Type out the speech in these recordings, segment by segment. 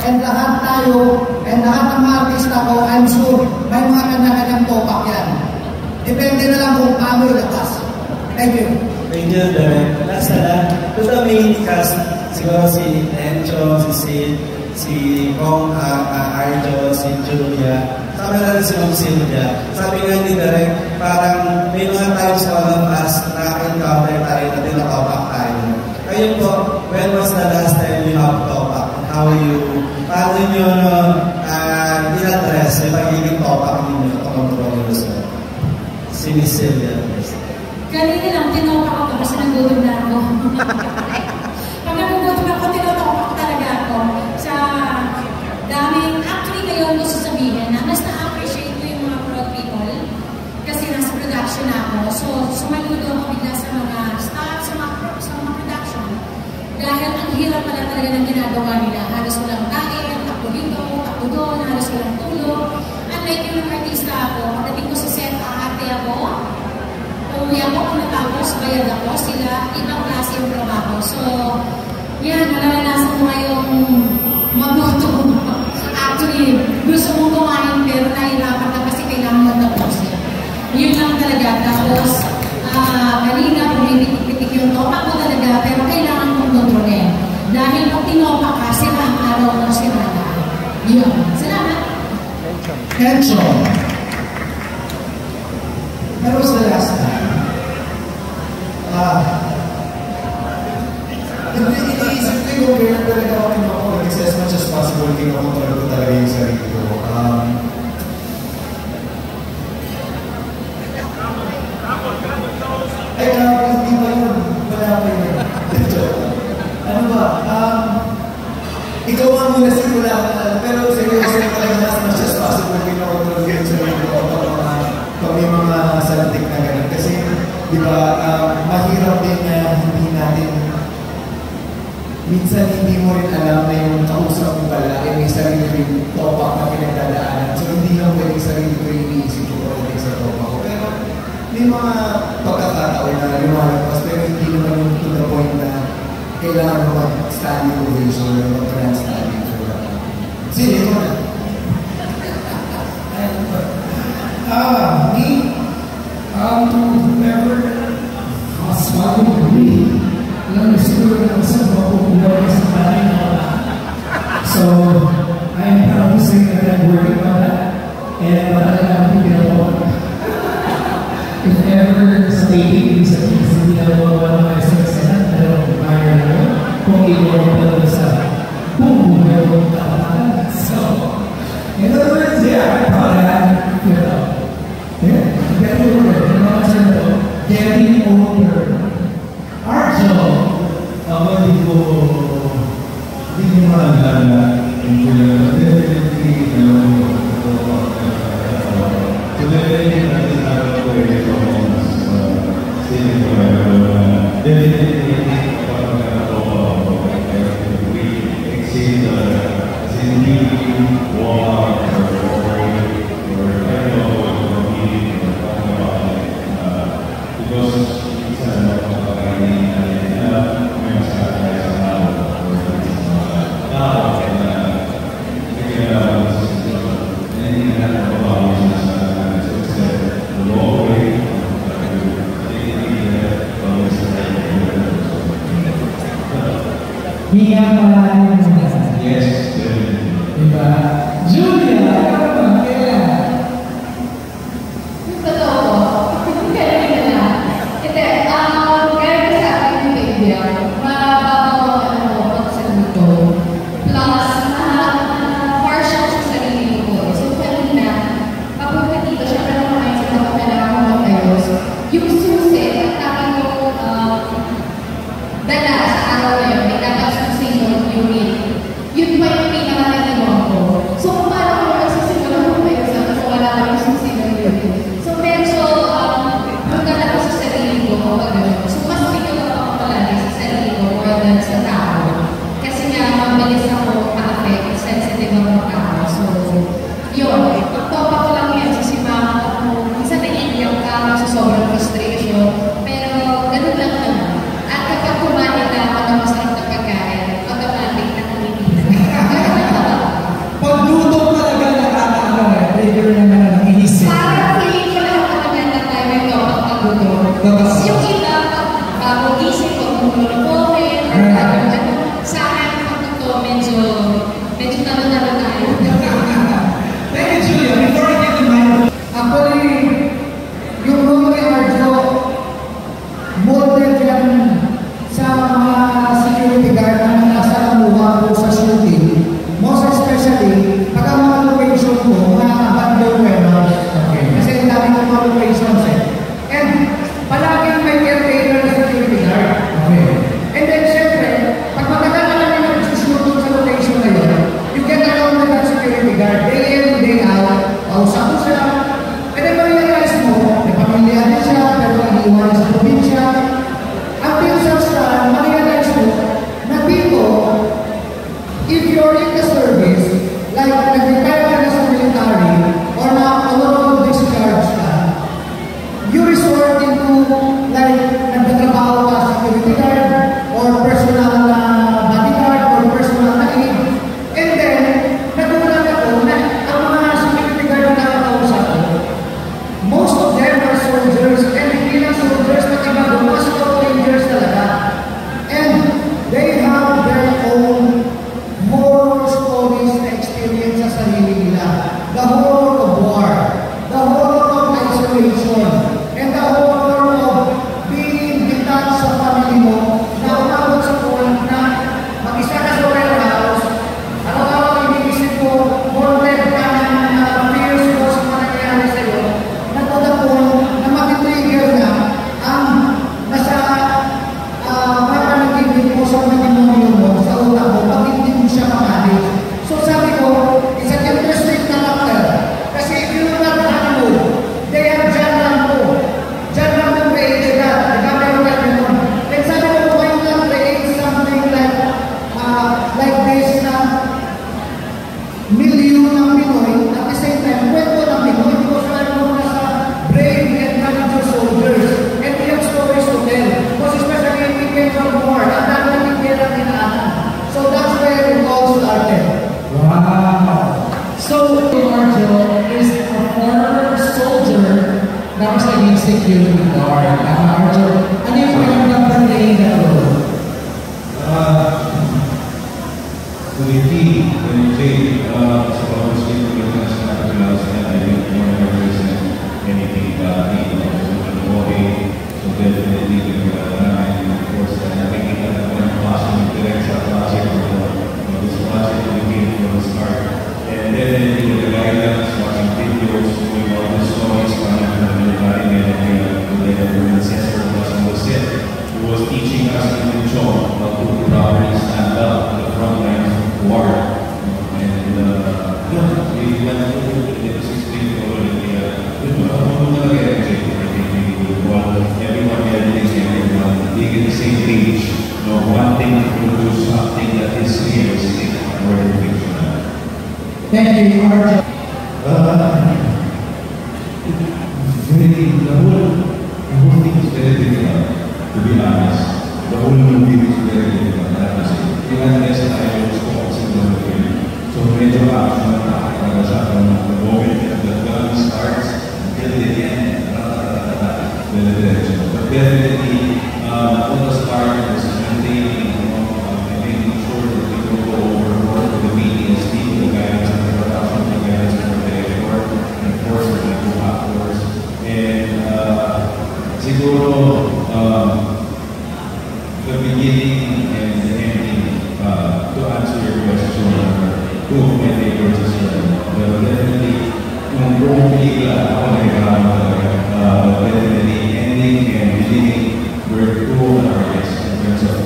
and lahat tayo, and lahat ng mga artista ko, I'm sure may mga kanya-kanyang topak yan. Depende na lang kung paano ilabas. Thank you. Thank you, Derek. Last na lang, to the main cast, siguro si Encho, si Sid, si Kong Arjo, si Julia, sabi natin si Ma'am Sylvia. Sabi nga ni Derek, parang may mga times all of us na-encounter tayo na tinatopak tayo. Kayo po, when was the last time you have topak? Paano nyo in-address yung pagiging topak ninyo at controllers mo? Si Miss Sylvia. Kanina lang, tinopak ako kasi nagdudog na ako. Pag nagdudog ako, tinopak talaga ako. Sa daming, actually ngayon gusto sabihin na mas na-appreciate ko yung mga proud people kasi nasa production ako. So, sumaludo ako bigla sa mga staff, sa mga production. Dahil ang hirap pala talaga ng ginagawa nila. Halos walang kain, takbo dito, takbo doon, halos walang tulog. Unlike yung artista ako, pagdating ko sa set, ate ako, uwi ako kung natapos, bayad ako, sila, ibang klase yung trabaho. So, yan, nalalasan mo ngayong mabuto. Actually, gusto mong kumain pero nahirapan ka kasi kailangan matapos yan. Yun lang talaga. Tapos, kanina, pumipitik-pitik yung topak ko talaga, pero kailangan kong kontrolin. Dahil pag tinopak ka, sila ang araw ng sirada. Yun. Salamat. Encho. When was the last time? Iniisip ko yung ganyan talaga ako kinukontrol kasi as much as possible kinukontrol ko talaga yung sarili ko. Hindi ba yun? Wala pa yun. Ano ba? Ikaw ang muna simula pero seryoso talaga as much as possible kinukontrol ko yung sarili ko pag may mga salantik na ganun. Kasi, di ba, mahirap din na hindi natin minsan hindi mo rin alam na yung kausap mo pala ay may sarili rin topak na pinagdadaanan. So, hindi lang pwedeng sarili ko yung iniisip ko pagdating sa topak ko. Pero, may mga pagkakataon na lumalabas pero hindi naman yung to the point na kailangan mo mag-standing ovation or mag-standing for that. Sige, ito na. Me, whoever was following me, siguro na sa mapupulang sa maling wala. So, I'm proud to say that I'm working on that. And I'm ginagawa. If ever sa dating, sa hindi ginagawa ng SXN, hire mo, kung ginagawa sa boom, meron ka. So, in other words, yeah, I'm proud of that. Getting older. Arjo. Ako hindi ko maalala yung definitely natin araw ko yung performance sa cinema. Definitely we exceed the war or kind of because it's yes, diba? Julia, ano ba? Kailan? Totoo. Kailan na. Hindi, gaya ko sa akin yung baby, mababaw ako sa dito. Plus, partial sa sarili ko. So, kanina, kapag dito, syempre naman kayo sa mga kailangan ko mag-ayos. Yung susi, at tapos yung dala sa araw na yun, may dapat sa single unit. Yun pa yung pinaka-nalimuan ko. Medyo talo-talo tayo. Thank you, Julia. Before I give the mic, actually, yung role ni Arjo, molded yan sa mga security guard na nasa kamuha ko sa shooting. Most especially, pag ang mga location ko, mga abandoned warehouse. Okay. Kasi ang dami ng mga locations eh. And palaging may caretaker na security guard. Okay. And then, syempre, pag matagal na lang yung nagsusunod sa location na yun, you get along with that security guard. Day in, day out, pausap mo siya. And then, ma-realize mo, may pamilya din siya, pero nag-iwan sa probinsya. Until such time, ma-realize mo, na dito, if you're in the service, like nag-retire ka na sa military, or na honorable discharge ka, you resort into, like, nagtatrabaho ka sa security guard, or personal na bodyguard, or personal na aid. And then, nagulat ako na ang mga security guard na nakakausap ko, most of them are soldiers, and hindi lang soldiers, na iba mga rangers talaga. And they have their own horror stories na experience sa sarili nila. The horror of war, the horror of isolation, and the horror of being detached sa family mo na umabot sa point na mag-isa ka sa warehouse, araw-araw iniisip mo, haunted ka ng fears mo sa mga nangyayari sa'yo, na to the point na mag-trigger na ang nasa nagiging mo sa mga demonyo mo, sa utak mo, pag hindi mo siya mamanage. So sabi ko, it's an interesting character. Kasi if you look at Hollywood, they have John Rambo. John Rambo created that. Nagkakaroon ka rin nun. And sabi ko, why not create something like this na milyon ng Pinoy, at the same time, kwento ng Pinoy, because meron mo na sa brave and courageous soldiers. And we have stories to tell. Because especially if we came from war, ang dami ng pera dinaanan. So that's where it all started. Wow! So, Arjo is a former soldier na mas naging security guard. Arjo, ano yung pagkakang playing that role? When you say, so obviously, you're going to start to realize that I don't want to represent anything about me, so definitely, and of course, I think that when I'm watching the project, this project became from the start, and definitely the guidance, watching videos, doing all the stories coming from the military, and the ancestor was set, who was teaching us in the job how to properly stand up in the front lines of war. And we went through the 16th already. Everyone being at the same page, wanting to produce something that is realistic or fictional. Thank you, Arjo. The whole thing is very difficult, to be honest. The whole movie is very difficult, I have to say. Unless I was focusing on the film. So medyo action na talaga siya from the moment that the gun starts until the end, but definitely, on the start, there's maintaining, making sure that we don't go overboard with the meetings, the guidance and the production, the guidance and the effort, and of course, we go afterwards. And siguro, the beginning and the ending, to answer your question, two of my favorites as well. But definitely, kung buong pelikula, ako nagkakaroon talaga. But definitely, ending and beginning were two of our best in terms of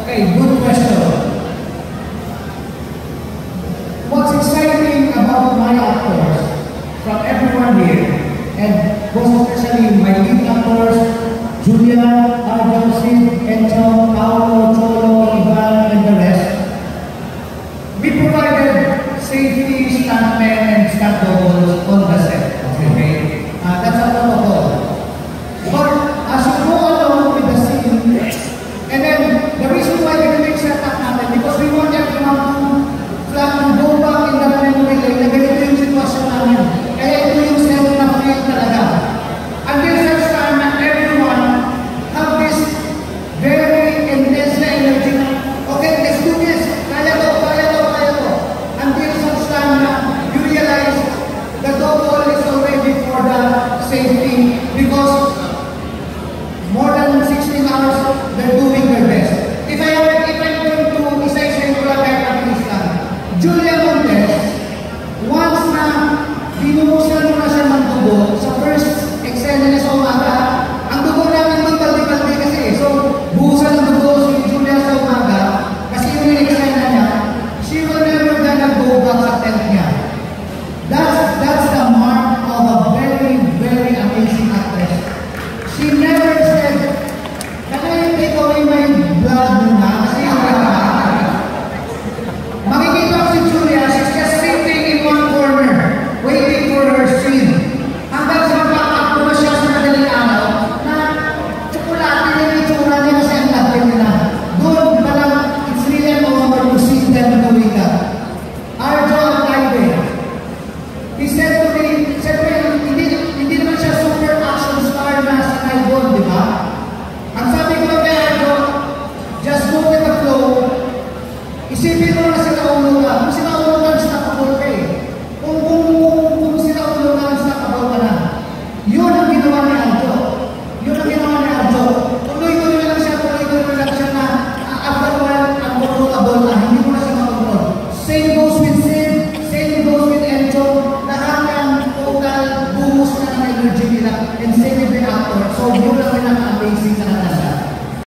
Okay, good question. What's exciting about my actors from everyone here, and most especially my lead actors, Julia, Arjo, Sid, Encho,